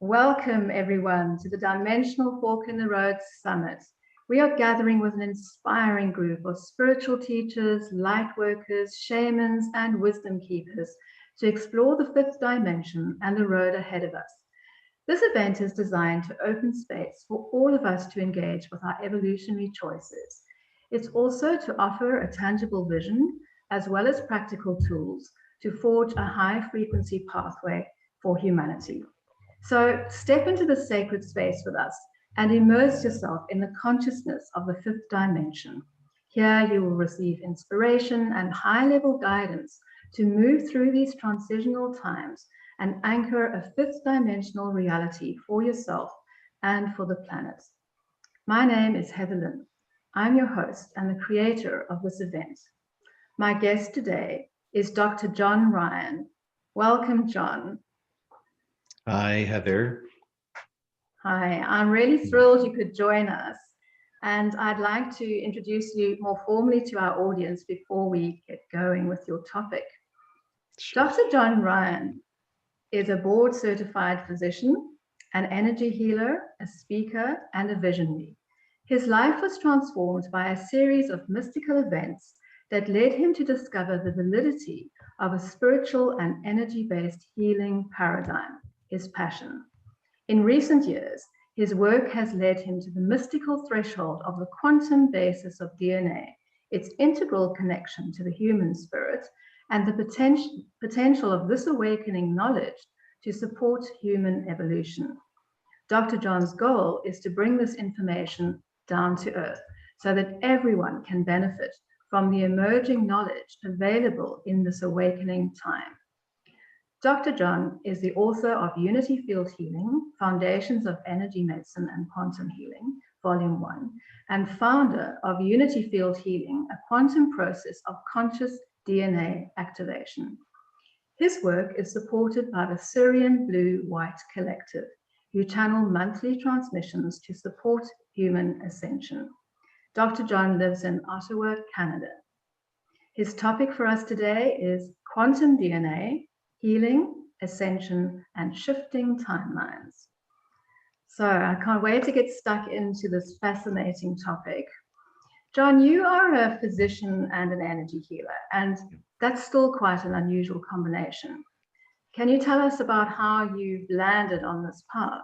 Welcome, everyone, to the Dimensional Fork in the Road Summit. We are gathering with an inspiring group of spiritual teachers, light workers, shamans, and wisdom keepers to explore the fifth dimension and the road ahead of us. This event is designed to open space for all of us to engage with our evolutionary choices. It's also to offer a tangible vision as well as practical tools to forge a high-frequency pathway for humanity. So step into the sacred space with us and immerse yourself in the consciousness of the fifth dimension. Here you will receive inspiration and high-level guidance to move through these transitional times and anchor a fifth dimensional reality for yourself and for the planet. My name is Heather Lynn. I'm your host and the creator of this event. My guest today is Dr. John Ryan. Welcome, John. Hi, Heather. Hi, I'm really thrilled you could join us. And I'd like to introduce you more formally to our audience before we get going with your topic. Sure. Dr. John Ryan is a board-certified physician, an energy healer, a speaker, and a visionary. His life was transformed by a series of mystical events that led him to discover the validity of a spiritual and energy-based healing paradigm, his passion. In recent years, his work has led him to the mystical threshold of the quantum basis of DNA, its integral connection to the human spirit, and the potential of this awakening knowledge to support human evolution. Dr. John's goal is to bring this information down to earth so that everyone can benefit from the emerging knowledge available in this awakening time. Dr. John is the author of Unity Field Healing, Foundations of Energy Medicine and Quantum Healing, Volume 1, and founder of Unity Field Healing, a quantum process of conscious DNA activation. His work is supported by the Sirian Blue White Collective, who channel monthly transmissions to support human ascension. Dr. John lives in Ottawa, Canada. His topic for us today is quantum DNA, healing, ascension, and shifting timelines. So I can't wait to get stuck into this fascinating topic. John, you are a physician and an energy healer, and that's still quite an unusual combination. Can you tell us about how you've landed on this path?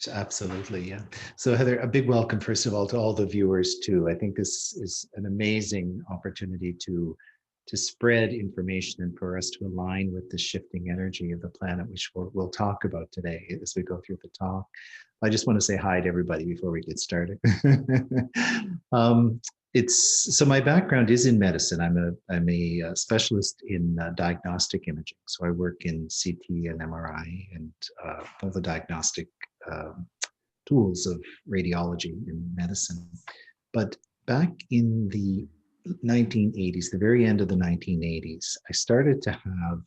Absolutely, yeah. So Heather, a big welcome, first of all, to all the viewers too. I think this is an amazing opportunity to spread information and for us to align with the shifting energy of the planet, which we'll talk about today as we go through the talk. I just want to say hi to everybody before we get started. So my background is in medicine. I'm a specialist in diagnostic imaging. So I work in CT and MRI and all the diagnostic tools of radiology in medicine. But back in the 1980s, the very end of the 1980s, I started to have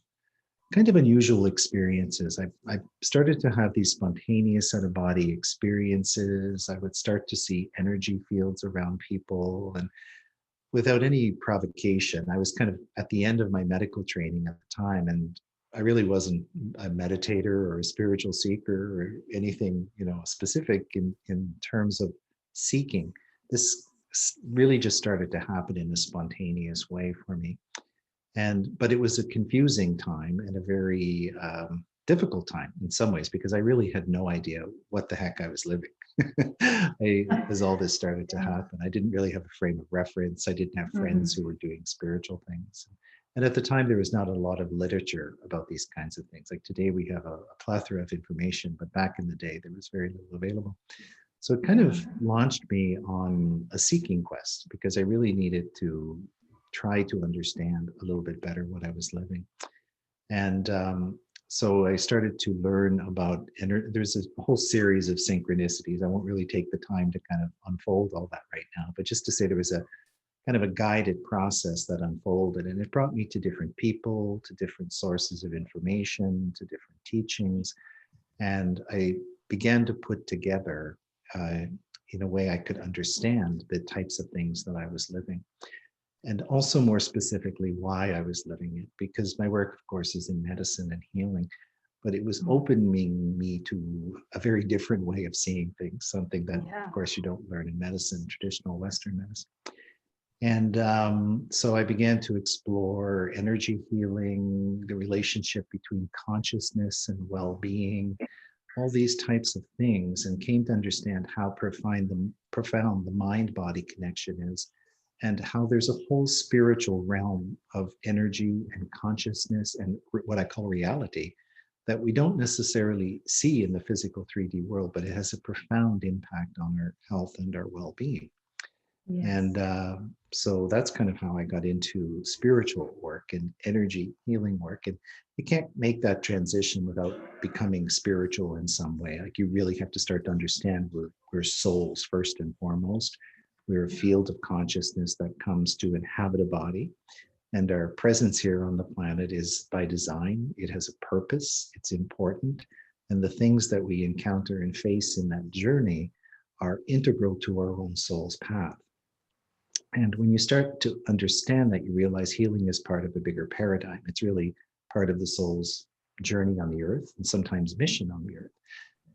kind of unusual experiences. I started to have these spontaneous out-of-body experiences. I would start to see energy fields around people, and without any provocation, I was kind of at the end of my medical training at the time, and I really wasn't a meditator or a spiritual seeker or anything, specific in terms of seeking. This really just started to happen in a spontaneous way for me. But it was a confusing time and a very difficult time in some ways, because I really had no idea what the heck I was living. As all this started to happen, I didn't really have a frame of reference. I didn't have friends who were doing spiritual things. And at the time, there was not a lot of literature about these kinds of things. Like today, we have a plethora of information, but back in the day, there was very little available. So it kind of launched me on a seeking quest, because I really needed to try to understand a little bit better what I was living. And so I started to learn about, and there's a whole series of synchronicities. I won't really take the time to kind of unfold all that right now, but just to say there was a kind of a guided process that unfolded, and it brought me to different people, to different sources of information, to different teachings. And I began to put together in a way I could understand the types of things that I was living. And also more specifically, why I was living it, because my work, of course, is in medicine and healing. but it was opening me to a very different way of seeing things, something that, of course, you don't learn in medicine, traditional Western medicine. And so I began to explore energy healing, the relationship between consciousness and well-being, all these types of things, and came to understand how profound the mind-body connection is, and how there's a whole spiritual realm of energy and consciousness and what I call reality that we don't necessarily see in the physical 3D world, but it has a profound impact on our health and our well-being. Yes. And so that's kind of how I got into spiritual work and energy healing work. And you can't make that transition without becoming spiritual in some way. Like, you really have to start to understand we're souls first and foremost. We're a field of consciousness that comes to inhabit a body. And our presence here on the planet is by design. It has a purpose. It's important. And the things that we encounter and face in that journey are integral to our own soul's path. And when you start to understand that, you realize healing is part of a bigger paradigm. It's really part of the soul's journey on the earth, and sometimes mission on the earth.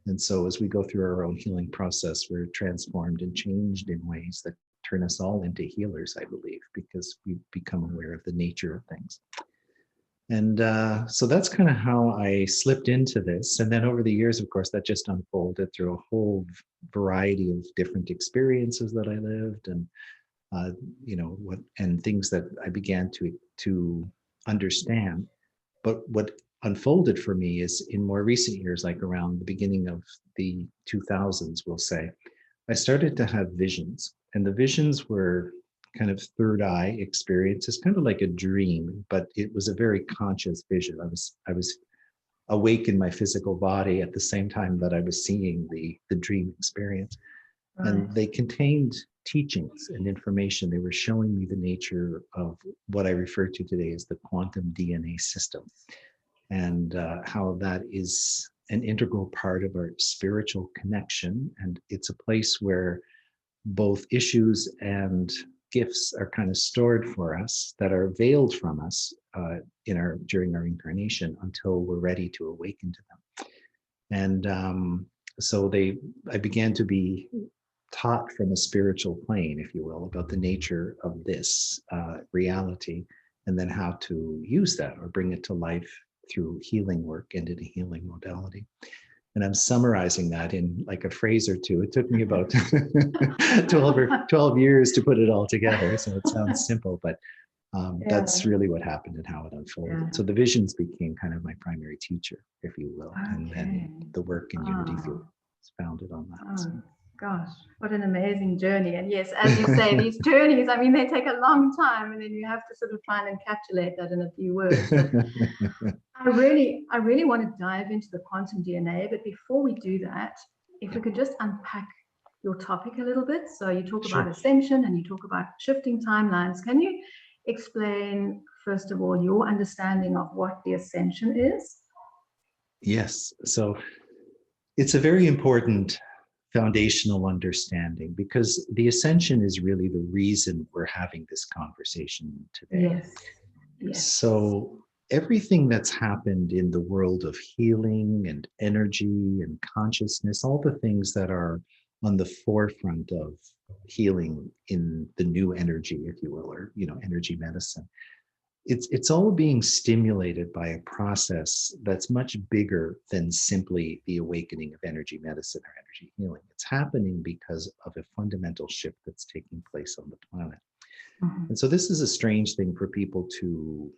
And so as we go through our own healing process, we're transformed and changed in ways that turn us all into healers, I believe, because we become aware of the nature of things. And so that's kind of how I slipped into this. And then over the years, of course, that just unfolded through a whole variety of different experiences that I lived, and and things that I began to understand. But what unfolded for me is in more recent years, like around the beginning of the 2000s, we'll say, I started to have visions. And the visions were kind of third eye experiences, kind of like a dream, but it was a very conscious vision. I was awake in my physical body at the same time that I was seeing the dream experience. Right. And they contained teachings and information. They were showing me the nature of what I refer to today as the quantum DNA system, and how that is an integral part of our spiritual connection. And it's a place where both issues and gifts are kind of stored for us, that are veiled from us during our incarnation until we're ready to awaken to them. And so I began to be taught from a spiritual plane, if you will, about the nature of this reality, and then how to use that or bring it to life through healing work and in a healing modality. And I'm summarizing that in like a phrase or two. It took me about 12 years to put it all together. So it sounds simple, but that's really what happened and how it unfolded. Yeah. So the visions became kind of my primary teacher, if you will. Okay. And then the work in Unity Field was founded on that. So. Gosh, what an amazing journey. And yes, as you say, these journeys, I mean, they take a long time, and then you have to sort of try and encapsulate that in a few words. But I really want to dive into the quantum DNA, but before we do that, if we could just unpack your topic a little bit. So you talk about ascension and you talk about shifting timelines. Can you explain, first of all, your understanding of what the ascension is? Yes. So it's a very important foundational understanding, because the ascension is really the reason we're having this conversation today. Yes. So everything that's happened in the world of healing and energy and consciousness, all the things that are on the forefront of healing in the new energy, if you will, or energy medicine, it's all being stimulated by a process that's much bigger than simply the awakening of energy medicine or energy healing. It's happening because of a fundamental shift that's taking place on the planet. Mm-hmm. And so this is a strange thing for people to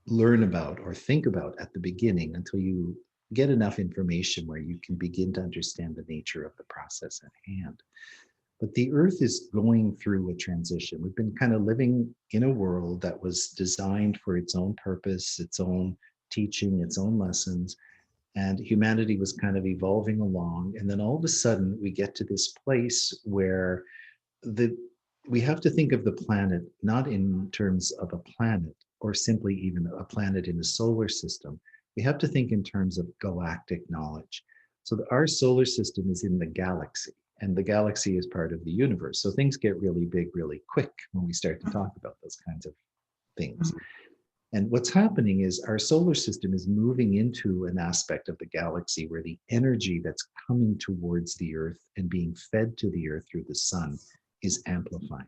learn about or think about at the beginning, until you get enough information where you can begin to understand the nature of the process at hand. But the Earth is going through a transition. We've been kind of living in a world that was designed for its own purpose, its own teaching, its own lessons, and humanity was kind of evolving along. And then all of a sudden, we get to this place where we have to think of the planet not in terms of a planet, or simply even a planet in the solar system. We have to think in terms of galactic knowledge. So our solar system is in the galaxy. And the galaxy is part of the universe. So things get really big, really quick when we start to talk about those kinds of things. And what's happening is our solar system is moving into an aspect of the galaxy where the energy that's coming towards the Earth and being fed to the Earth through the sun is amplifying.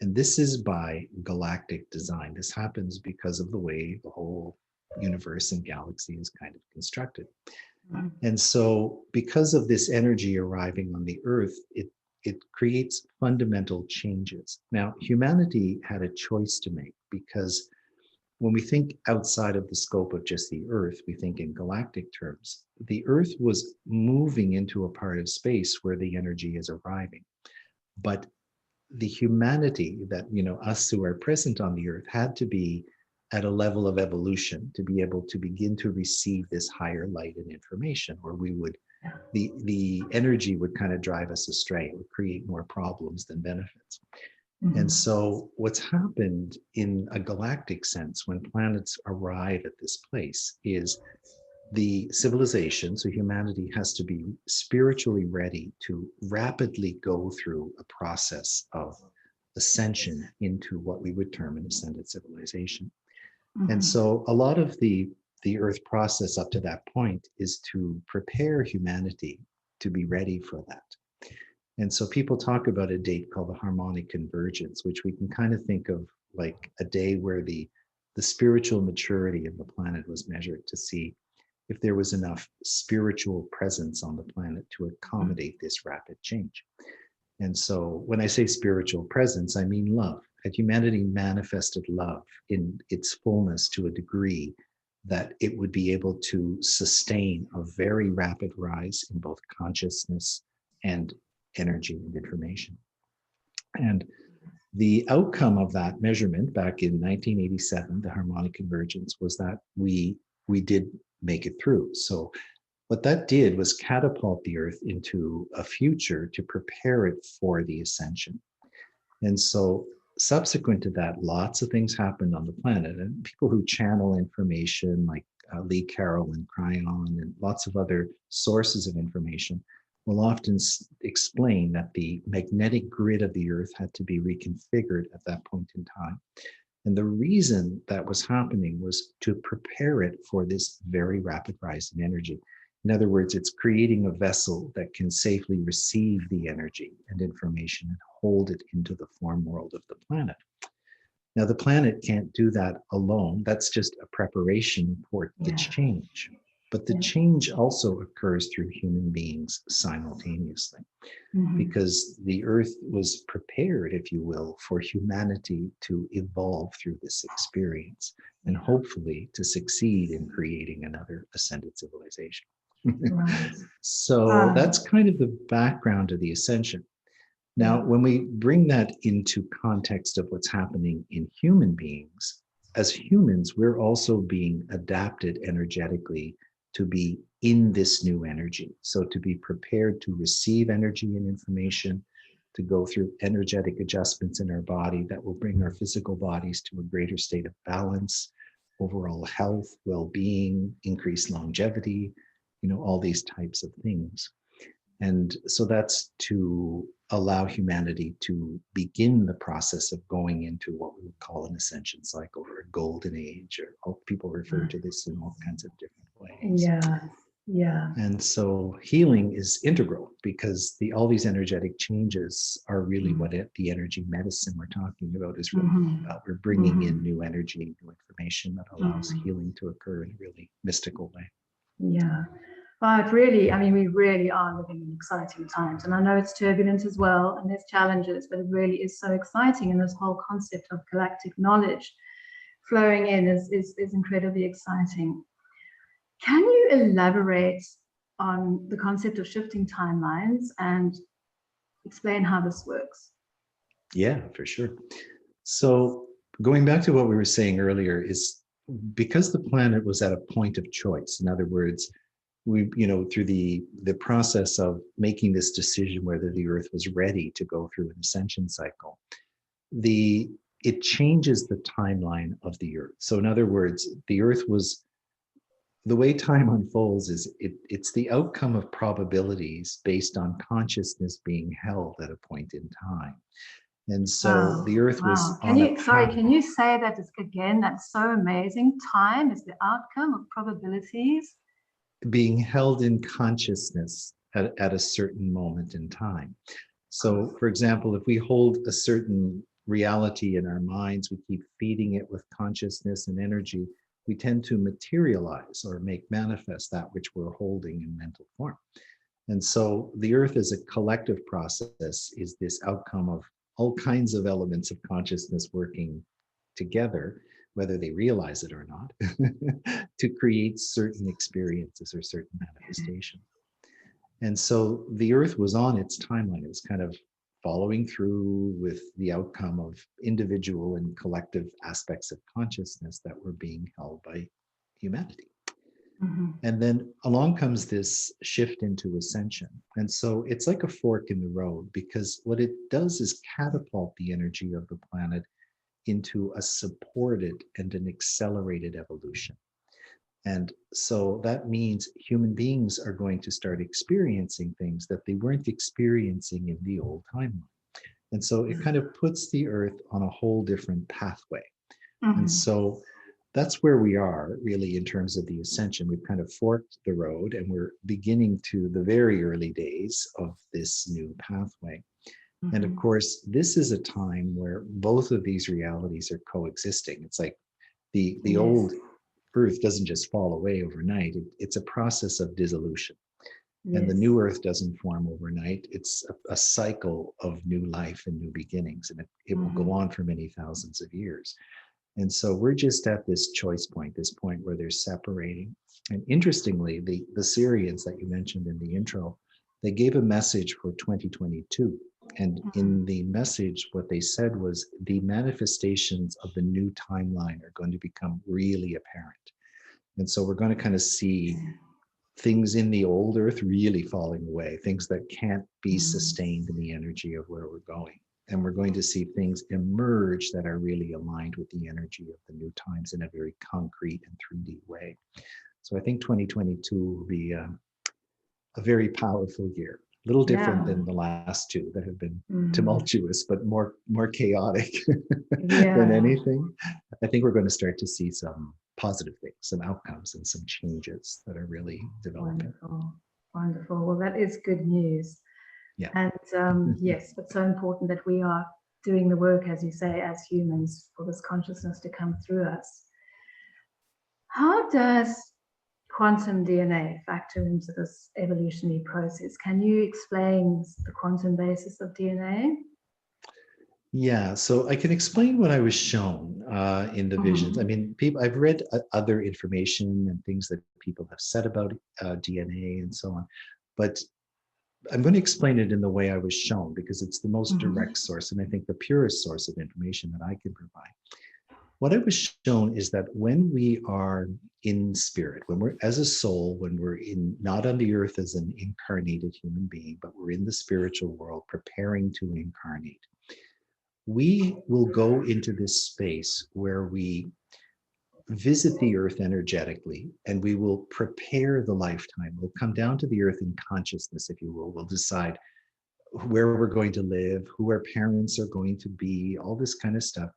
And this is by galactic design. This happens because of the way the whole universe and galaxy is kind of constructed. And so because of this energy arriving on the Earth, it creates fundamental changes. Now, humanity had a choice to make, because when we think outside of the scope of just the Earth, we think in galactic terms. The Earth was moving into a part of space where the energy is arriving. But the humanity that, us who are present on the Earth, had to be at a level of evolution to be able to begin to receive this higher light and information, or we would, the energy would kind of drive us astray. It would create more problems than benefits. And so what's happened in a galactic sense when planets arrive at this place is the civilization, so humanity, has to be spiritually ready to rapidly go through a process of ascension into what we would term an ascended civilization. And so a lot of the Earth process up to that point is to prepare humanity to be ready for that. And so people talk about a date called the harmonic convergence, which we can kind of think of like a day where the spiritual maturity of the planet was measured to see if there was enough spiritual presence on the planet to accommodate this rapid change. And so when I say spiritual presence, I mean love. Had humanity manifested love in its fullness to a degree that it would be able to sustain a very rapid rise in both consciousness and energy and information. And the outcome of that measurement back in 1987, the harmonic convergence, was that we did make it through. So what that did was catapult the Earth into a future to prepare it for the ascension. And so subsequent to that, lots of things happened on the planet, and people who channel information like Lee Carroll and Cryon and lots of other sources of information will often explain that the magnetic grid of the Earth had to be reconfigured at that point in time. And the reason that was happening was to prepare it for this very rapid rise in energy. In other words, it's creating a vessel that can safely receive the energy and information and hold it into the form world of the planet. Now, the planet can't do that alone. That's just a preparation for the change. But the change also occurs through human beings simultaneously, because the Earth was prepared, if you will, for humanity to evolve through this experience and hopefully to succeed in creating another ascended civilization. Right. So that's kind of the background of the ascension. Now, when we bring that into context of what's happening in human beings, as humans, we're also being adapted energetically to be in this new energy. So to be prepared to receive energy and information, to go through energetic adjustments in our body that will bring our physical bodies to a greater state of balance, overall health, well-being, increased longevity, all these types of things. And so that's to allow humanity to begin the process of going into what we would call an ascension cycle or a golden age, or people refer to this in all kinds of different ways. Yeah. And so healing is integral, because all these energetic changes are really what the energy medicine we're talking about is really about. We're bringing in new energy, new information that allows healing to occur in a really mystical way. Yeah. But really, we really are living in exciting times. And I know it's turbulent as well, and there's challenges, but it really is so exciting. And this whole concept of galactic knowledge flowing in is incredibly exciting. Can you elaborate on the concept of shifting timelines and explain how this works? Yeah, for sure. So going back to what we were saying earlier, is because the planet was at a point of choice. In other words, we, through the process of making this decision whether the Earth was ready to go through an ascension cycle, it changes the timeline of the Earth. So in other words, the Earth was, the way time unfolds is it's the outcome of probabilities based on consciousness being held at a point in time. And so Wow, the Earth was wow. on a path. Can you say that again? That's so amazing. Time is the outcome of probabilities. Being held in consciousness at a certain moment in time. So, for example, if we hold a certain reality in our minds, we keep feeding it with consciousness and energy, we tend to materialize or make manifest that which we're holding in mental form. And so the Earth as a collective process is this outcome of all kinds of elements of consciousness working together, whether they realize it or not, to create certain experiences or certain manifestations. And so the Earth was on its timeline. It was kind of following through with the outcome of individual and collective aspects of consciousness that were being held by humanity. Mm-hmm. And then along comes this shift into ascension. And so it's like a fork in the road, because what it does is catapult the energy of the planet into a supported and an accelerated evolution. And so that means human beings are going to start experiencing things that they weren't experiencing in the old timeline. And so it kind of puts the Earth on a whole different pathway. And Mm-hmm. so that's where we are really in terms of the ascension. We've kind of forked the road and we're beginning to the very early days of this new pathway. Mm-hmm. And of course, this is a time where both of these realities are coexisting. It's like the Yes. old Earth doesn't just fall away overnight. It's a process of dissolution. And the Yes. new Earth doesn't form overnight. It's a cycle of new life and new beginnings, and it will go on for many thousands of years. And so we're just at this choice point, this point where they're separating. And interestingly, the Syrians that you mentioned in the intro, they gave a message for 2022. And in the message, what they said was the manifestations of the new timeline are going to become really apparent. And so we're going to kind of see things in the old Earth really falling away, things that can't be sustained in the energy of where we're going. And we're going to see things emerge that are really aligned with the energy of the new times in a very concrete and 3D way. So I think 2022 will be a very powerful year, a little different than the last two that have been tumultuous, but more chaotic than anything. I think we're going to start to see some positive things, some outcomes, and some changes that are really developing. Wonderful, wonderful. Well, that is good news. Yeah. And yes, it's so important that we are doing the work, as you say, as humans, for this consciousness to come through us. How does quantum DNA factor into this evolutionary process? Can you explain the quantum basis of DNA? Yeah, so I can explain what I was shown in the visions. I mean, I've read other information and things that people have said about DNA and so on, but I'm going to explain it in the way I was shown because it's the most direct source and I think the purest source of information that I can provide. What I was shown is that when we are in spirit, when we're as a soul, when we're in not on the earth as an incarnated human being, but we're in the spiritual world preparing to incarnate, we will go into this space where we visit the earth energetically and we will prepare the lifetime. We'll come down to the earth in consciousness, if you will. We'll decide where we're going to live, who our parents are going to be, all this kind of stuff.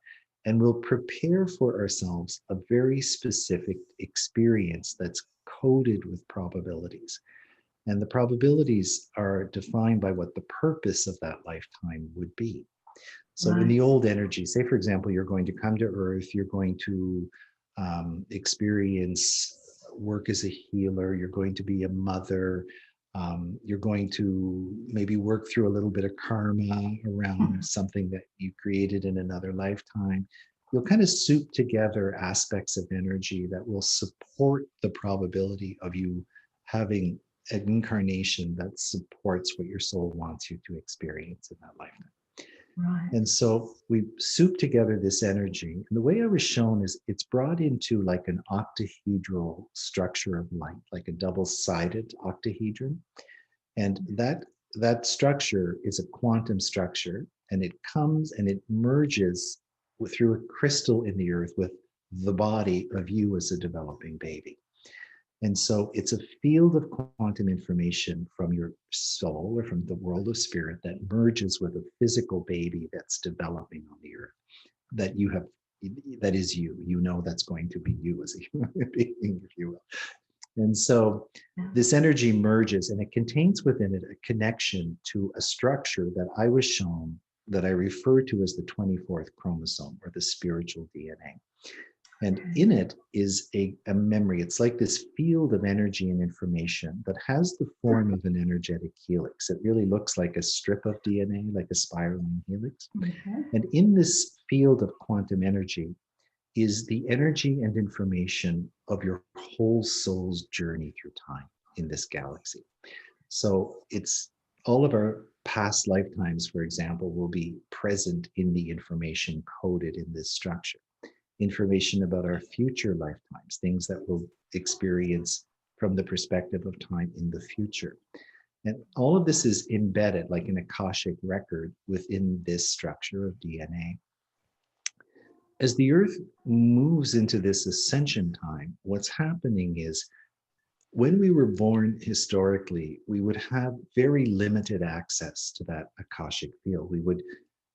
And we'll prepare for ourselves a very specific experience that's coded with probabilities. And the probabilities are defined by what the purpose of that lifetime would be. So in the old energy, say, for example, you're going to come to Earth, you're going to experience work as a healer, you're going to be a mother, you're going to maybe work through a little bit of karma around something that you created in another lifetime. You'll kind of soup together aspects of energy that will support the probability of you having an incarnation that supports what your soul wants you to experience in that lifetime. And so we soup together this energy. And the way I was shown is it's brought into like an octahedral structure of light, like a double-sided octahedron. And that structure is a quantum structure, and it comes and it merges through a crystal in the earth with the body of you as a developing baby. And so it's a field of quantum information from your soul or from the world of spirit that merges with a physical baby that's developing on the earth, that you have, that is you. You know that's going to be you as a human being, if you will. And so this energy merges, and it contains within it a connection to a structure that I was shown that I refer to as the 24th chromosome, or the spiritual DNA. And in it is a memory. It's like this field of energy and information that has the form of an energetic helix. It really looks like a strip of DNA, like a spiraling helix. And in this field of quantum energy is the energy and information of your whole soul's journey through time in this galaxy. So it's all of our past lifetimes, for example, will be present in the information coded in this structure. Information about our future lifetimes, things that we'll experience from the perspective of time in the future. And all of this is embedded like an Akashic record within this structure of DNA. As the Earth moves into this ascension time, what's happening is when we were born historically, we would have very limited access to that Akashic field. We would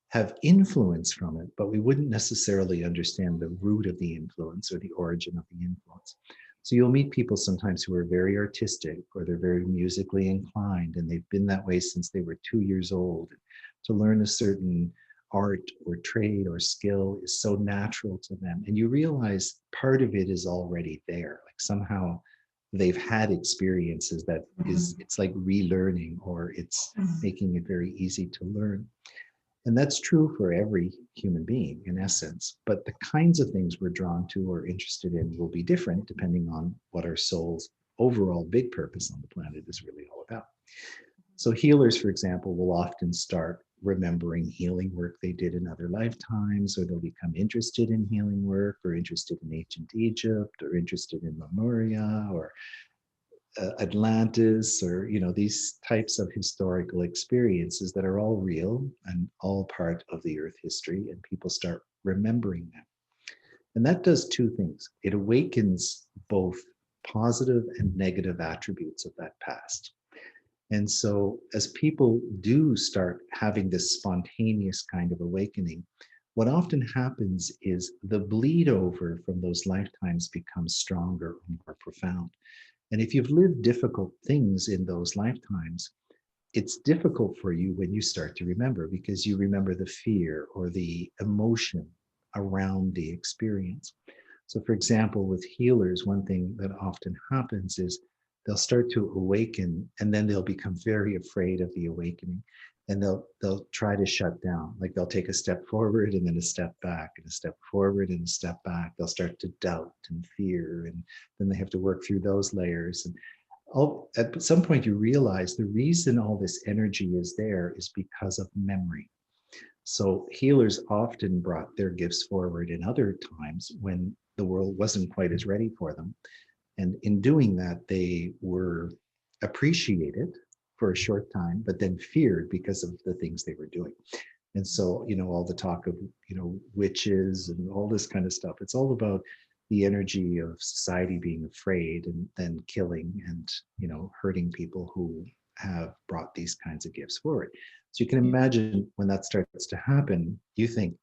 have influence from it, but we wouldn't necessarily understand the root of the influence or the origin of the influence. So you'll meet people sometimes who are very artistic, or they're very musically inclined, and they've been that way since they were 2 years old. To learn a certain art or trade or skill is so natural to them. And you realize part of it is already there. Like somehow they've had experiences that is, it's like relearning, or it's making it very easy to learn. And that's true for every human being in essence, but the kinds of things we're drawn to or interested in will be different depending on what our soul's overall big purpose on the planet is really all about. So healers, for example, will often start remembering healing work they did in other lifetimes, or they'll become interested in healing work, or interested in ancient Egypt, or interested in Lemuria, or Atlantis, or these types of historical experiences that are all real and all part of the Earth history, and people start remembering them. And that does two things. It awakens both positive and negative attributes of that past. And so as people do start having this spontaneous kind of awakening, what often happens is the bleed over from those lifetimes becomes stronger and more profound. And if you've lived difficult things in those lifetimes, it's difficult for you when you start to remember, because you remember the fear or the emotion around the experience. So for example, with healers, one thing that often happens is they'll start to awaken, and then they'll become very afraid of the awakening, and they'll try to shut down. Like they'll take a step forward and then a step back, and a step forward and a step back. They'll start to doubt and fear, and then they have to work through those layers. And at some point you realize the reason all this energy is there is because of memory. So healers often brought their gifts forward in other times when the world wasn't quite as ready for them. And in doing that, they were appreciated for a short time, but then feared because of the things they were doing. And so, all the talk of, witches and all this kind of stuff, it's all about the energy of society being afraid and then killing and, hurting people who have brought these kinds of gifts forward. So you can imagine when that starts to happen, you think,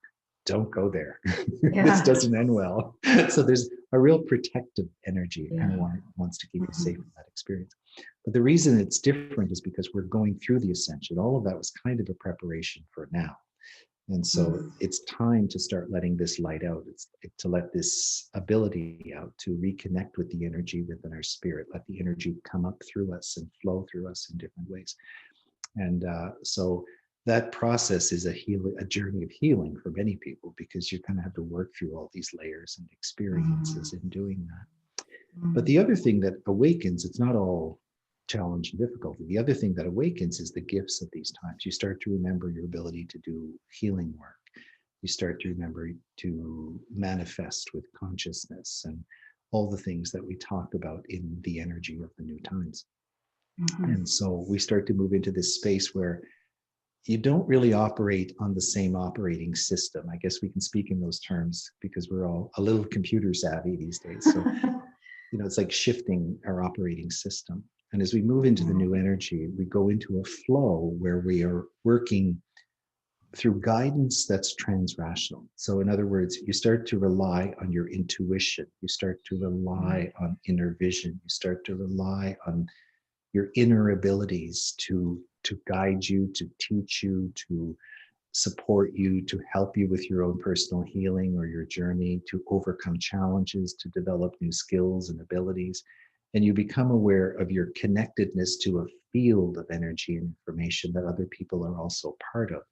don't go there. This doesn't end well. So there's a real protective energy. It kind of wants to keep you safe in that experience. But the reason it's different is because we're going through the ascension. All of that was kind of a preparation for now. And so it's time to start letting this light out. It's to let this ability out to reconnect with the energy within our spirit, let the energy come up through us and flow through us in different ways. And so that process is a journey of healing for many people, because you kind of have to work through all these layers and experiences in doing that. But the other thing that awakens, it's not all challenge and difficulty. The other thing that awakens is the gifts of these times. You start to remember your ability to do healing work. You start to remember to manifest with consciousness and all the things that we talk about in the energy of the new times. And so we start to move into this space where you don't really operate on the same operating system. I guess we can speak in those terms because we're all a little computer savvy these days. So it's like shifting our operating system. And as we move into the new energy, we go into a flow where we are working through guidance that's transrational. So in other words, you start to rely on your intuition. You start to rely on inner vision. You start to rely on your inner abilities to guide you, to teach you, to support you, to help you with your own personal healing or your journey, to overcome challenges, to develop new skills and abilities. And you become aware of your connectedness to a field of energy and information that other people are also part of.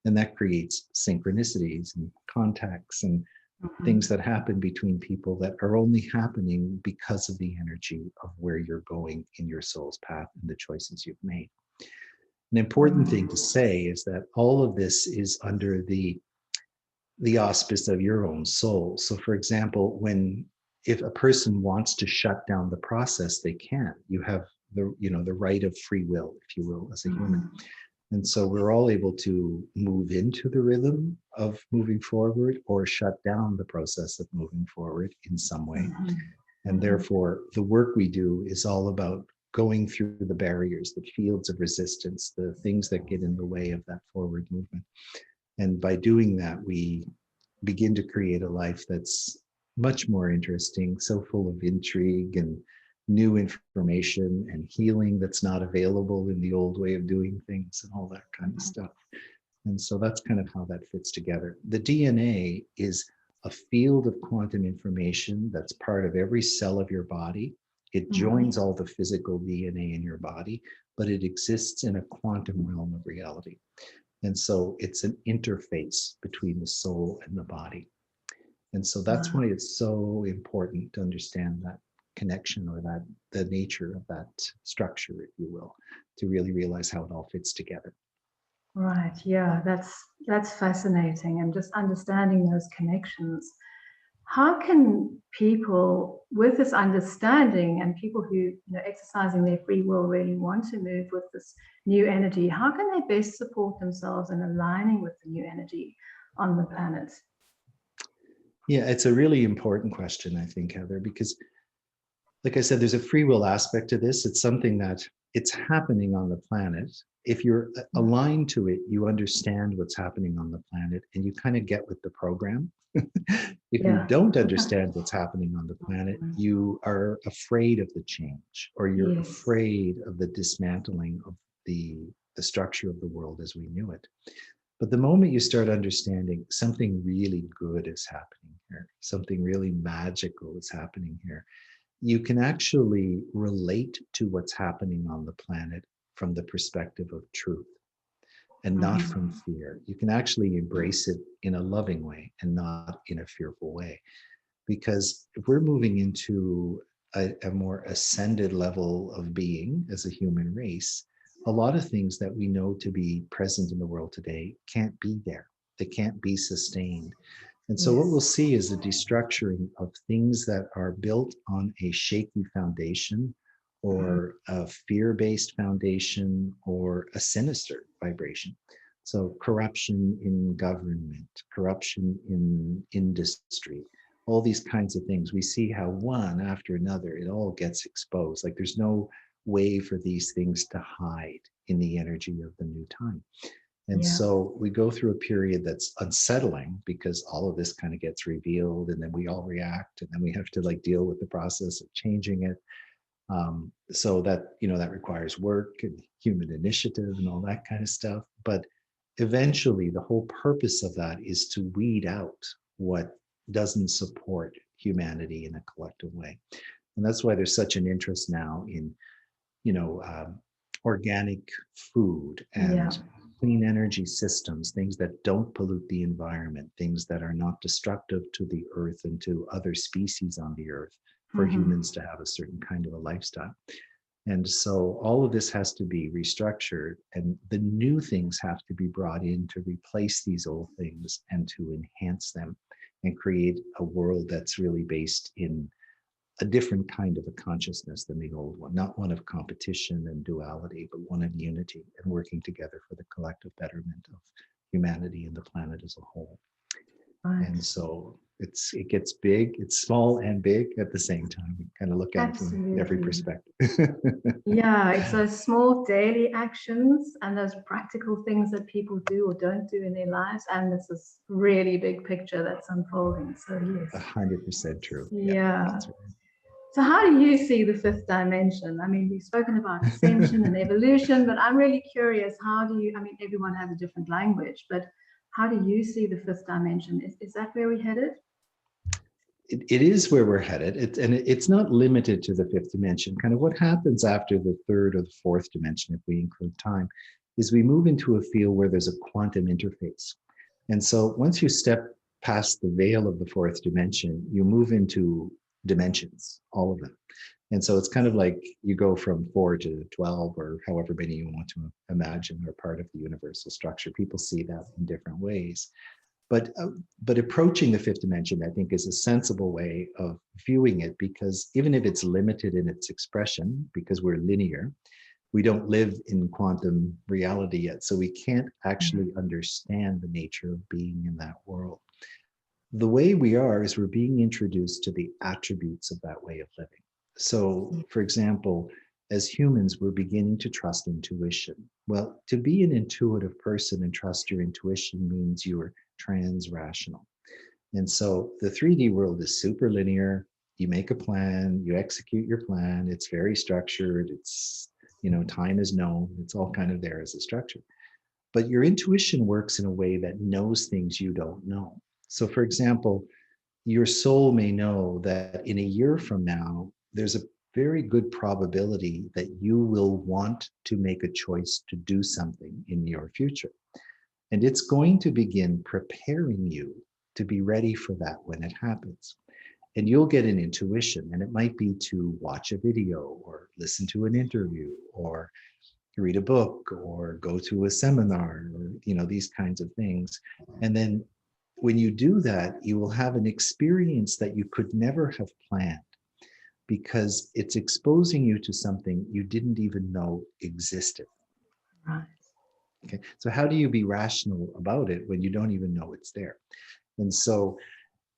And that creates synchronicities and contacts and things that happen between people that are only happening because of the energy of where you're going in your soul's path and the choices you've made. An important thing to say is that all of this is under the auspice of your own soul. So for example, if a person wants to shut down the process, they can. You have the right of free will, if you will, as a human. And so we're all able to move into the rhythm of moving forward or shut down the process of moving forward in some way. And therefore, the work we do is all about going through the barriers, the fields of resistance, the things that get in the way of that forward movement. And by doing that, we begin to create a life that's much more interesting, so full of intrigue and new information and healing that's not available in the old way of doing things and all that kind of stuff. And so that's kind of how that fits together. The DNA is a field of quantum information that's part of every cell of your body. It joins all the physical DNA in your body, but it exists in a quantum realm of reality. And so it's an interface between the soul and the body. And so that's why it's so important to understand that connection, or that the nature of that structure, if you will, to really realize how it all fits together. Right. Yeah, that's fascinating. And just understanding those connections. How can people, with this understanding, and people who exercising their free will really want to move with this new energy, how can they best support themselves in aligning with the new energy on the planet? Yeah, it's a really important question, I think, Heather, because like I said, there's a free will aspect to this. It's something that it's happening on the planet. If you're aligned to it, you understand what's happening on the planet and you kind of get with the program. If you don't understand what's happening on the planet, you are afraid of the change, or you're afraid of the dismantling of the structure of the world as we knew it. But the moment you start understanding something really good is happening here, something really magical is happening here, you can actually relate to what's happening on the planet from the perspective of truth and not from fear. You can actually embrace it in a loving way and not in a fearful way. Because if we're moving into a more ascended level of being as a human race, a lot of things that we know to be present in the world today can't be there. They can't be sustained. And so what we'll see is a destructuring of things that are built on a shaky foundation, or a fear-based foundation, or a sinister vibration. So corruption in government, corruption in industry, all these kinds of things. We see how one after another, it all gets exposed. Like there's no way for these things to hide in the energy of the new time. And so we go through a period that's unsettling because all of this kind of gets revealed, and then we all react, and then we have to like deal with the process of changing it. So that, that requires work and human initiative and all that kind of stuff. But eventually the whole purpose of that is to weed out what doesn't support humanity in a collective way. And that's why there's such an interest now in, organic food and clean energy systems, things that don't pollute the environment, things that are not destructive to the earth and to other species on the earth, for humans to have a certain kind of a lifestyle. And so all of this has to be restructured, and the new things have to be brought in to replace these old things and to enhance them and create a world that's really based in a different kind of a consciousness than the old one, not one of competition and duality, but one of unity and working together for the collective betterment of humanity and the planet as a whole. And so it gets big, it's small and big at the same time. You kind of look at it from every Absolutely. perspective. Yeah, it's those small daily actions and those practical things that people do or don't do in their lives. And this is really big picture that's unfolding. So yes. 100% true. Yeah. That's right. So how do you see the fifth dimension? I mean, we've spoken about ascension and evolution, but I'm really curious, how do you, I mean, everyone has a different language, but how do you see the fifth dimension? Is that where we're headed? It is where we're headed. It's not limited to the fifth dimension. Kind of what happens after the third or the fourth dimension, if we include time, is we move into a field where there's a quantum interface. And so once you step past the veil of the fourth dimension, you move into dimensions, all of them. And so it's kind of like you go from 4 to 12 or however many you want to imagine are part of the universal structure. People see that in different ways. But approaching the fifth dimension, I think, is a sensible way of viewing it, because even if it's limited in its expression, because we're linear, we don't live in quantum reality yet. So we can't actually understand the nature of being in that world. The way we are is we're being introduced to the attributes of that way of living. So, for example, as humans, we're beginning to trust intuition. Well, to be an intuitive person and trust your intuition means you're trans-rational. And so the 3D world is super linear. You make a plan, you execute your plan. It's very structured. It's, time is known. It's all kind of there as a structure. But your intuition works in a way that knows things you don't know. So, for example, your soul may know that in a year from now, there's a very good probability that you will want to make a choice to do something in your future. And it's going to begin preparing you to be ready for that when it happens. And you'll get an intuition, and it might be to watch a video or listen to an interview or read a book or go to a seminar or, these kinds of things. And then when you do that, you will have an experience that you could never have planned, because it's exposing you to something you didn't even know existed. Right. Okay. So how do you be rational about it when you don't even know it's there? And so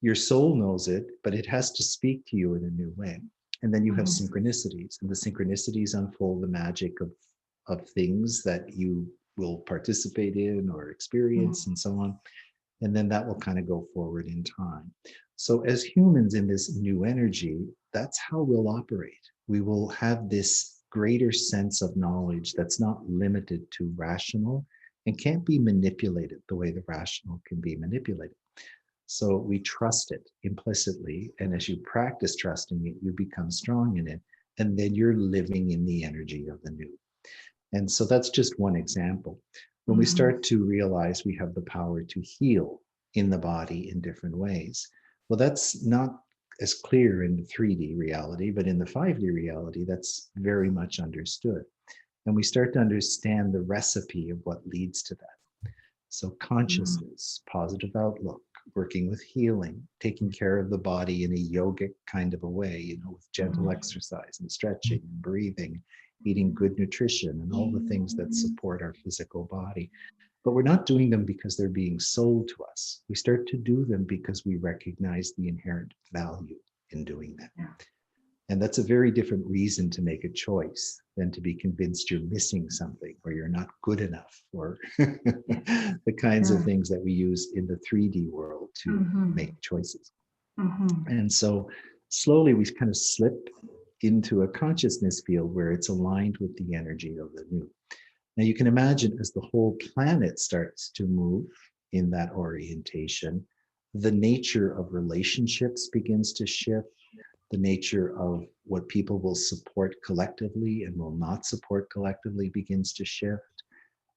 your soul knows it, but it has to speak to you in a new way. And then you have synchronicities, and the synchronicities unfold the magic of things that you will participate in or experience and so on. And then that will kind of go forward in time. So as humans in this new energy, that's how we'll operate. We will have this greater sense of knowledge that's not limited to rational and can't be manipulated the way the rational can be manipulated. So we trust it implicitly. And as you practice trusting it, you become strong in it. And then you're living in the energy of the new. And so that's just one example. When we start to realize we have the power to heal in the body in different ways, well, that's not as clear in the 3D reality, but in the 5D reality, that's very much understood. And we start to understand the recipe of what leads to that. So consciousness, positive outlook, working with healing, taking care of the body in a yogic kind of a way, with gentle exercise and stretching and breathing, eating good nutrition and all the things that support our physical body. But we're not doing them because they're being sold to us. We start to do them because we recognize the inherent value in doing that. Yeah. And that's a very different reason to make a choice than to be convinced you're missing something or you're not good enough, or the kinds of things that we use in the 3D world to make choices. And so slowly we kind of slip into a consciousness field where it's aligned with the energy of the new. Now you can imagine, as the whole planet starts to move in that orientation, the nature of relationships begins to shift. The nature of what people will support collectively and will not support collectively begins to shift.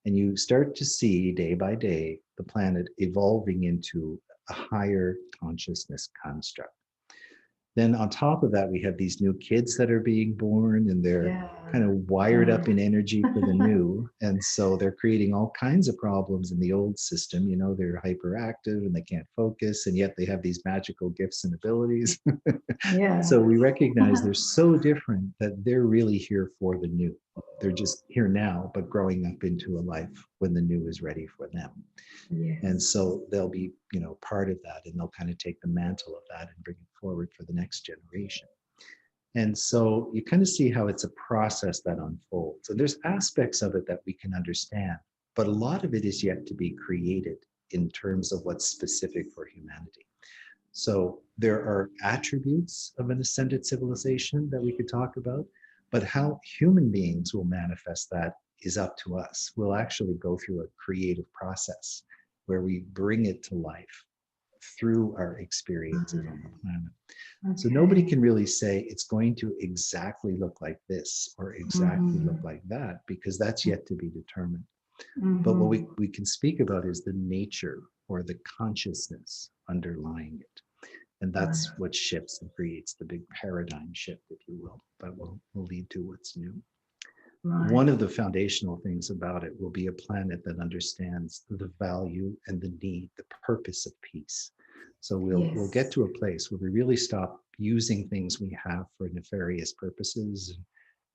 And you start to see day by day the planet evolving into a higher consciousness construct. Then on top of that, we have these new kids that are being born, and they're kind of wired up in energy for the new. And so they're creating all kinds of problems in the old system. You know, they're hyperactive and they can't focus, and yet they have these magical gifts and abilities. Yeah. So we recognize they're so different that they're really here for the new. They're just here now, but growing up into a life when the new is ready for them. Yes. And so they'll be, you know, part of that, and they'll kind of take the mantle of that and bring it forward for the next generation. And so you kind of see how it's a process that unfolds. And there's aspects of it that we can understand, but a lot of it is yet to be created in terms of what's specific for humanity. So there are attributes of an ascended civilization that we could talk about, but how human beings will manifest that is up to us. We'll actually go through a creative process where we bring it to life through our experiences on the planet. Okay. So nobody can really say it's going to exactly look like this or exactly look like that, because that's yet to be determined. But what we can speak about is the nature or the consciousness underlying it. And that's what shifts and creates the big paradigm shift, if you will, that will lead to what's new. Right. One of the foundational things about it will be a planet that understands the value and the need, the purpose of peace. So we'll get to a place where we really stop using things we have for nefarious purposes,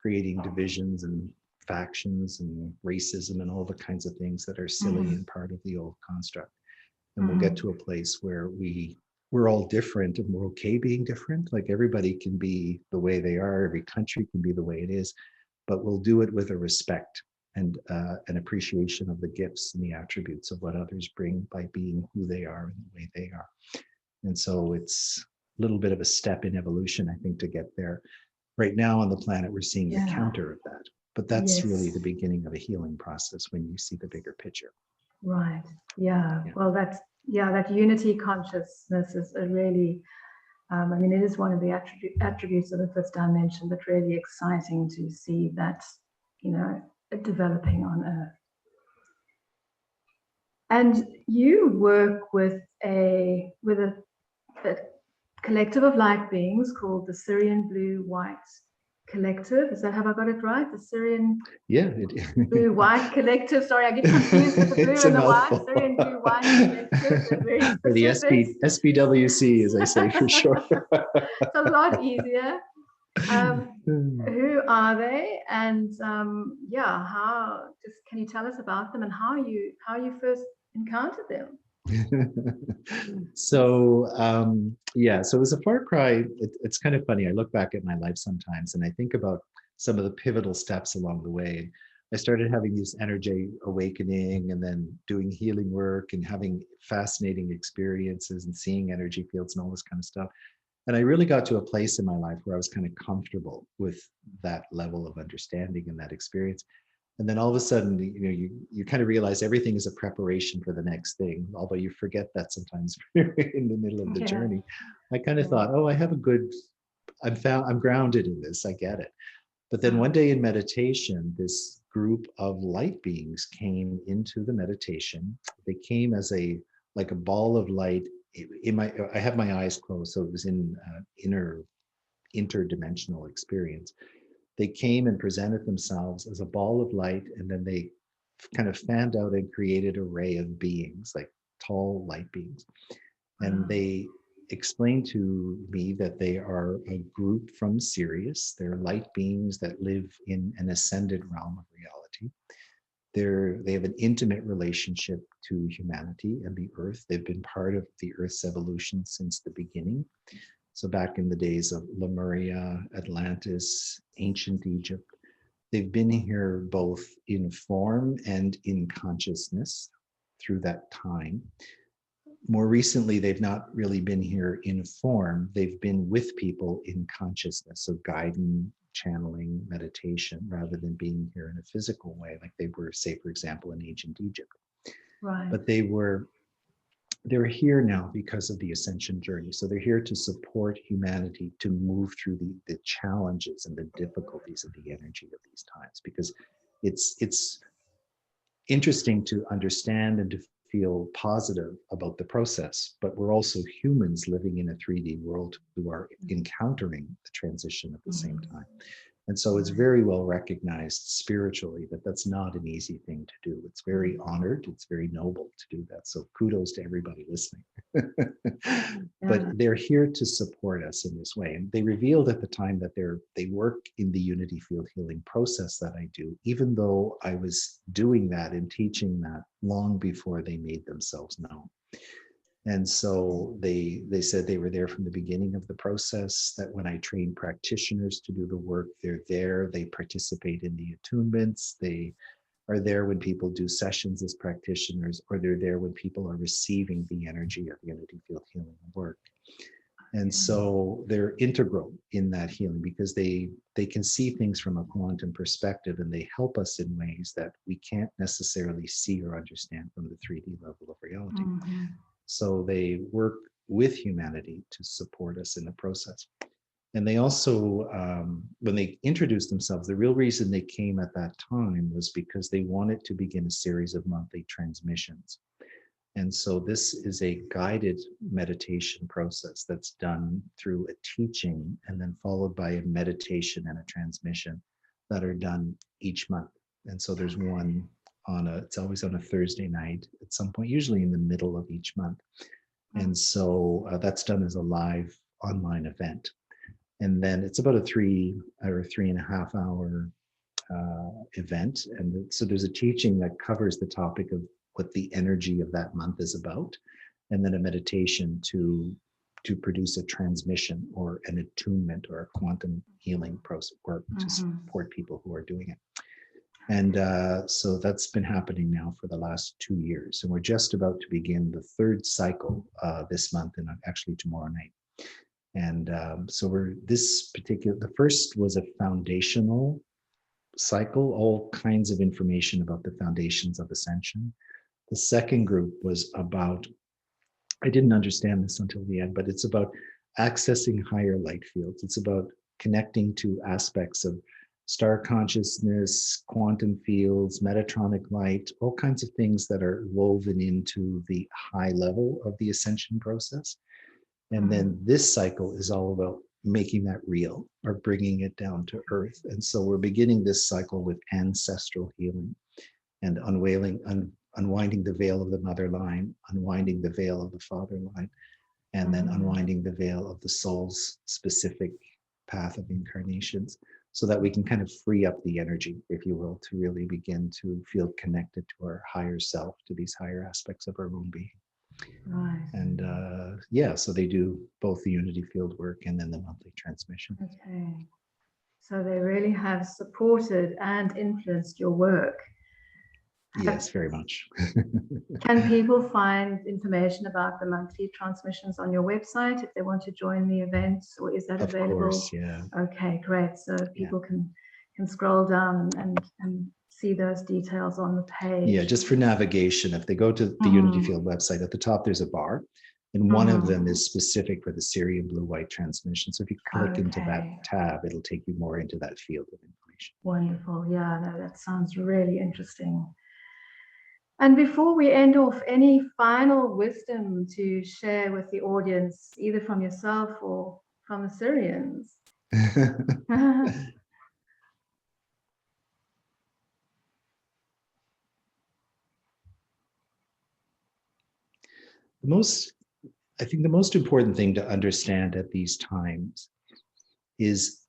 creating divisions and factions and racism and all the kinds of things that are silly and part of the old construct. And we'll get to a place where we're all different and we're okay being different. Like everybody can be the way they are, every country can be the way it is, but we'll do it with a respect and an appreciation of the gifts and the attributes of what others bring by being who they are and the way they are. And so it's a little bit of a step in evolution, I think, to get there. Right now on the planet, we're seeing the counter of that, but that's really the beginning of a healing process when you see the bigger picture. Right. Yeah. Well, that unity consciousness is a really, I mean, it is one of the attributes of the fifth dimension, but really exciting to see that, you know, developing on Earth. And you work with a collective of light beings called the Sirian Blue White Collective. Is that, have I got it right? The Syrian Blue White Collective. Sorry, I get confused with the blue and the white. Syrian Blue White Collective. Very specific. The SBWC, as I say, for sure. It's a lot easier. Who are they? And how? Just can you tell us about them and how you first encountered them? So it was a far cry. It's kind of funny. I look back at my life sometimes and I think about some of the pivotal steps along the way. I started having this energy awakening and then doing healing work and having fascinating experiences and seeing energy fields and all this kind of stuff. And I really got to a place in my life where I was kind of comfortable with that level of understanding and that experience. And then all of a sudden, you kind of realize everything is a preparation for the next thing, although you forget that sometimes in the middle of the journey. I kind of thought, oh, I have I'm grounded in this, I get it. But then one day in meditation, this group of light beings came into the meditation. They came as like a ball of light. I have my eyes closed, so it was in interdimensional experience. They came and presented themselves as a ball of light, and then they kind of fanned out and created an array of beings, like tall light beings. And they explained to me that they are a group from Sirius. They're light beings that live in an ascended realm of reality. They have an intimate relationship to humanity and the Earth. They've been part of the Earth's evolution since the beginning. So back in the days of Lemuria, Atlantis, ancient Egypt, they've been here both in form and in consciousness through that time. More recently, they've not really been here in form. They've been with people in consciousness, so guiding, channeling, meditation, rather than being here in a physical way, like they were, say, for example, in ancient Egypt. Right. But they're here now because of the Ascension journey. So they're here to support humanity to move through the challenges and the difficulties of the energy of these times, because it's interesting to understand and to feel positive about the process, but we're also humans living in a 3D world who are encountering the transition at the same time. And so it's very well recognized spiritually that that's not an easy thing to do. It's very honored. It's very noble to do that. So kudos to everybody listening. But they're here to support us in this way. And they revealed at the time that they work in the unity field healing process that I do, even though I was doing that and teaching that long before they made themselves known. And so they said they were there from the beginning of the process, that when I train practitioners to do the work, they're there, they participate in the attunements, they are there when people do sessions as practitioners, or they're there when people are receiving the energy of unity field healing work. And so they're integral in that healing because they can see things from a quantum perspective, and they help us in ways that we can't necessarily see or understand from the 3D level of reality. So they work with humanity to support us in the process. And they also, when they introduced themselves, the real reason they came at that time was because they wanted to begin a series of monthly transmissions. And so this is a guided meditation process that's done through a teaching and then followed by a meditation and a transmission that are done each month. And so there's one it's always on a Thursday night at some point, usually in the middle of each month. And so that's done as a live online event. And then it's about a 3.5 hour event. And so there's a teaching that covers the topic of what the energy of that month is about, and then a meditation to produce a transmission or an attunement or a quantum healing process work to support people who are doing it. And so that's been happening now for the last 2 years. And we're just about to begin the third cycle this month, and actually tomorrow night. And so the first was a foundational cycle, all kinds of information about the foundations of Ascension. The second group was about, I didn't understand this until the end, but it's about accessing higher light fields. It's about connecting to aspects of star consciousness, quantum fields, metatronic light, all kinds of things that are woven into the high level of the Ascension process. And then this cycle is all about making that real or bringing it down to earth. And so we're beginning this cycle with ancestral healing and unwinding the veil of the mother line, unwinding the veil of the father line, and then unwinding the veil of the soul's specific path of incarnations, so that we can kind of free up the energy, if you will, to really begin to feel connected to our higher self, to these higher aspects of our own being. Right. And so they do both the unity field work and then the monthly transmission. Okay. So they really have supported and influenced your work. Yes, very much. Can people find information about the monthly transmissions on your website if they want to join the events, or is that available? Of course, yeah. Okay, great. So people can scroll down and see those details on the page. Yeah, just for navigation, if they go to the Unity Field website, at the top there's a bar, and one of them is specific for the Sirian Blue White transmission. So if you click into that tab, it'll take you more into that field of information. Wonderful. Yeah, no, that sounds really interesting. And before we end off, any final wisdom to share with the audience, either from yourself or from the Syrians? I think the most important thing to understand at these times is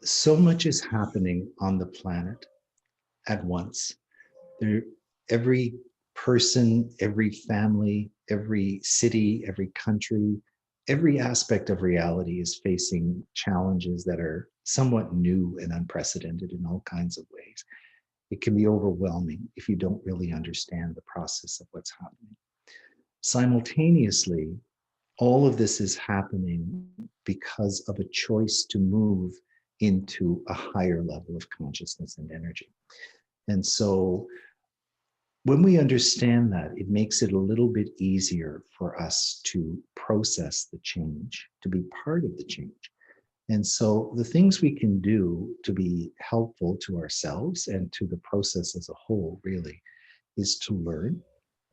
so much is happening on the planet at once. Every person, every family, every city, every country, every aspect of reality is facing challenges that are somewhat new and unprecedented in all kinds of ways. It can be overwhelming if you don't really understand the process of what's happening. Simultaneously, all of this is happening because of a choice to move into a higher level of consciousness and energy. And so when we understand that, it makes it a little bit easier for us to process the change, to be part of the change. And so the things we can do to be helpful to ourselves and to the process as a whole really is to learn,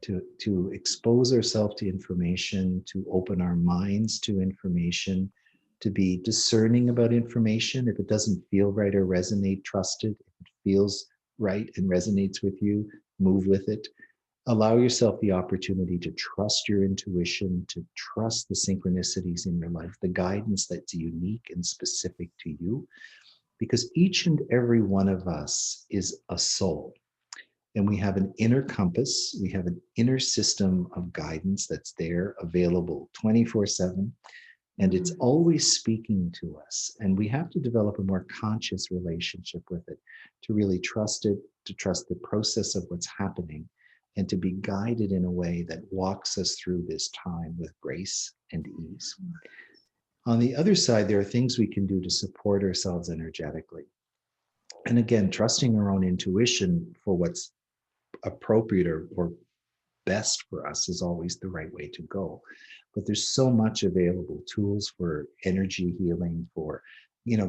to expose ourselves to information, to open our minds to information, to be discerning about information. If it doesn't feel right or resonate, trust it. If it feels right and resonates with you, move with it. Allow yourself the opportunity to trust your intuition, to trust the synchronicities in your life, the guidance that's unique and specific to you, because each and every one of us is a soul. And we have an inner compass, we have an inner system of guidance that's there, available 24/7. And it's always speaking to us. And we have to develop a more conscious relationship with it, to really trust it, to trust the process of what's happening, and to be guided in a way that walks us through this time with grace and ease. On the other side, there are things we can do to support ourselves energetically. And again, trusting our own intuition for what's appropriate or best for us is always the right way to go. But there's so much available, tools for energy healing, for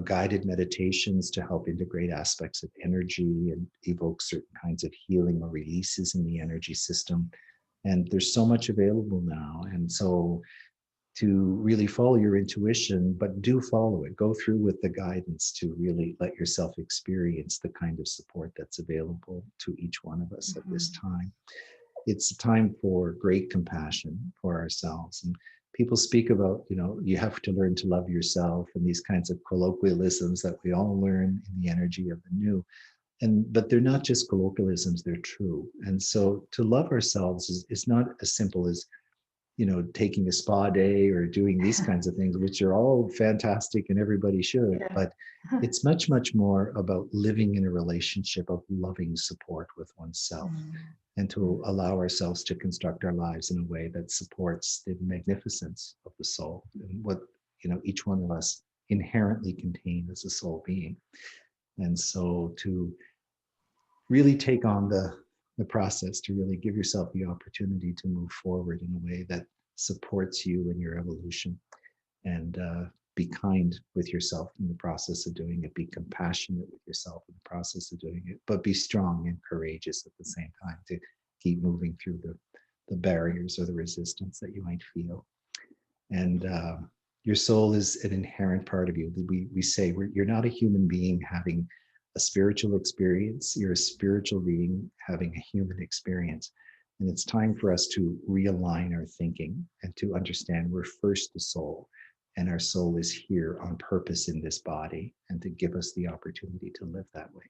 guided meditations to help integrate aspects of energy and evoke certain kinds of healing or releases in the energy system. And there's so much available now. And so to really follow your intuition, but do follow it. Go through with the guidance to really let yourself experience the kind of support that's available to each one of us at this time. It's a time for great compassion for ourselves. And people speak about, you have to learn to love yourself, and these kinds of colloquialisms that we all learn in the energy of the new. But they're not just colloquialisms, they're true. And so to love ourselves is not as simple as, taking a spa day or doing these kinds of things, which are all fantastic and everybody should. Yeah. But it's much, much more about living in a relationship of loving support with oneself. And to allow ourselves to construct our lives in a way that supports the magnificence of the soul and what each one of us inherently contain as a soul being. And so to really take on the process, to really give yourself the opportunity to move forward in a way that supports you in your evolution, and be kind with yourself in the process of doing it. Be compassionate with yourself in the process of doing it, but be strong and courageous at the same time to keep moving through the barriers or the resistance that you might feel. And your soul is an inherent part of you. We say you're not a human being having a spiritual experience. You're a spiritual being having a human experience. And it's time for us to realign our thinking and to understand we're first the soul. And our soul is here on purpose in this body, and to give us the opportunity to live that way.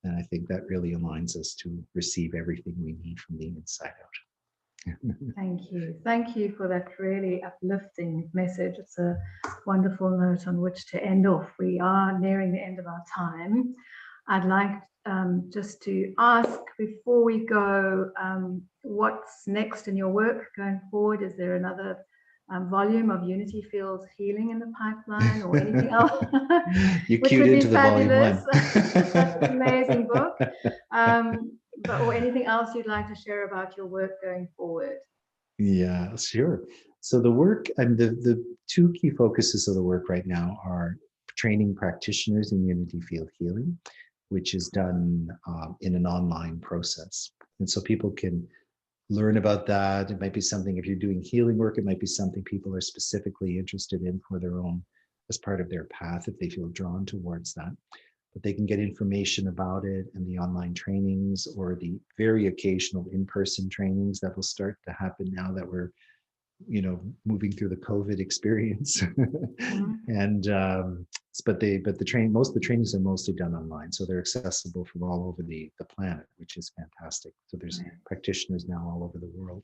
And I think that really aligns us to receive everything we need from the inside out. Thank you. Thank you for that really uplifting message. It's a wonderful note on which to end off. We are nearing the end of our time. I'd like just to ask before we go, what's next in your work going forward? Is there another volume of Unity Field Healing in the pipeline, or anything else? You cued into the fabulous. Volume 1. That's an amazing book. Or anything else you'd like to share about your work going forward? Yeah, sure. So the work, and the two key focuses of the work right now are training practitioners in Unity Field Healing, which is done in an online process. And so people can learn about that. It might be something, if you're doing healing work, it might be something people are specifically interested in for their own, as part of their path, if they feel drawn towards that. But they can get information about it in the online trainings, or the very occasional in-person trainings that will start to happen now that we're, moving through the COVID experience. And most of the trainings are mostly done online, so they're accessible from all over the planet, which is fantastic. So there's practitioners now all over the world.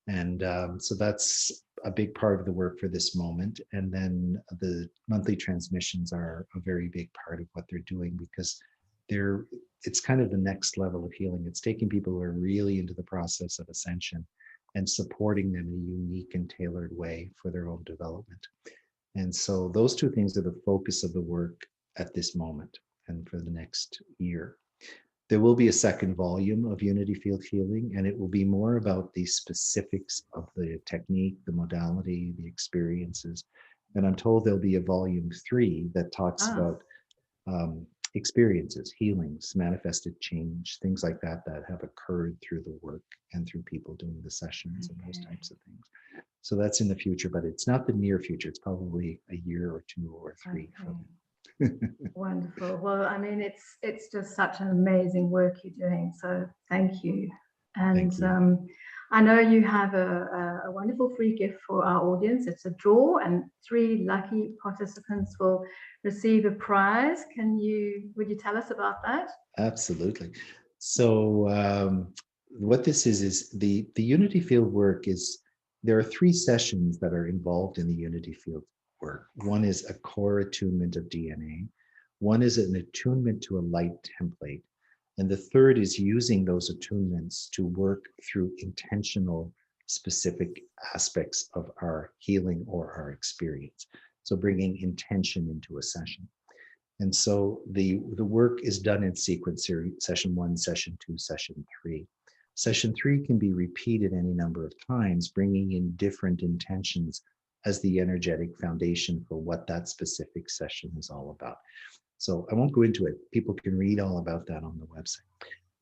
And so that's a big part of the work for this moment. And then the monthly transmissions are a very big part of what they're doing, because it's kind of the next level of healing. It's taking people who are really into the process of ascension and supporting them in a unique and tailored way for their own development. And so those two things are the focus of the work at this moment and for the next year. There will be a second volume of Unity Field Healing, and it will be more about the specifics of the technique, the modality, the experiences. And I'm told there'll be a volume 3 that talks about experiences, healings, manifested change, things like that that have occurred through the work and through people doing the sessions and those types of things. So that's in the future, but it's not the near future. It's probably a year or 2 or 3 from Wonderful. Well, I mean, it's just such an amazing work you're doing. So thank you. And Thank you. I know you have a wonderful free gift for our audience. It's a draw, and 3 lucky participants will receive a prize. Would you tell us about that? Absolutely. So what this is the unity field work is, there are 3 sessions that are involved in the unity field work. One is a core attunement of DNA. One is an attunement to a light template. And the third is using those attunements to work through intentional, specific aspects of our healing or our experience. So bringing intention into a session. And so the work is done in sequence, session 1, session 2, session 3. Session 3 can be repeated any number of times, bringing in different intentions as the energetic foundation for what that specific session is all about. So I won't go into it. People can read all about that on the website.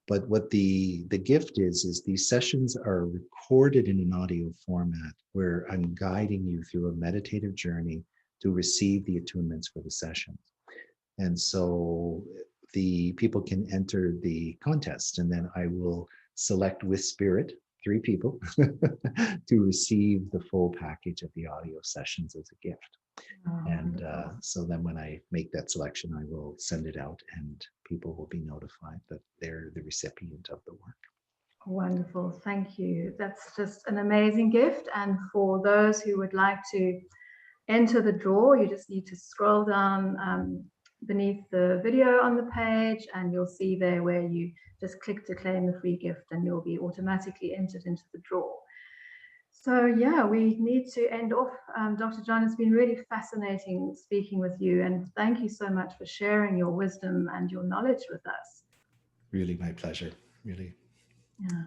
But what the gift is these sessions are recorded in an audio format where I'm guiding you through a meditative journey to receive the attunements for the sessions. And so the people can enter the contest, and then I will select with spirit 3 people to receive the full package of the audio sessions as a gift. And so then when I make that selection, I will send it out and people will be notified that they're the recipient of the work. Wonderful. Thank you. That's just an amazing gift. And for those who would like to enter the draw, you just need to scroll down beneath the video on the page, and you'll see there where you just click to claim the free gift, and you'll be automatically entered into the draw. So yeah, we need to end off. Dr. John, it's been really fascinating speaking with you, and thank you so much for sharing your wisdom and your knowledge with us. Really my pleasure, really. Yeah.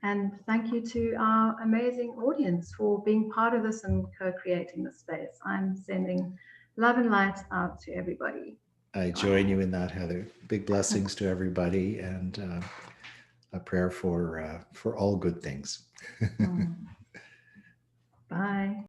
And thank you to our amazing audience for being part of this and co-creating the space. I'm sending love and light out to everybody. I join you in that, Heather. Big blessings to everybody, and a prayer for all good things. Bye.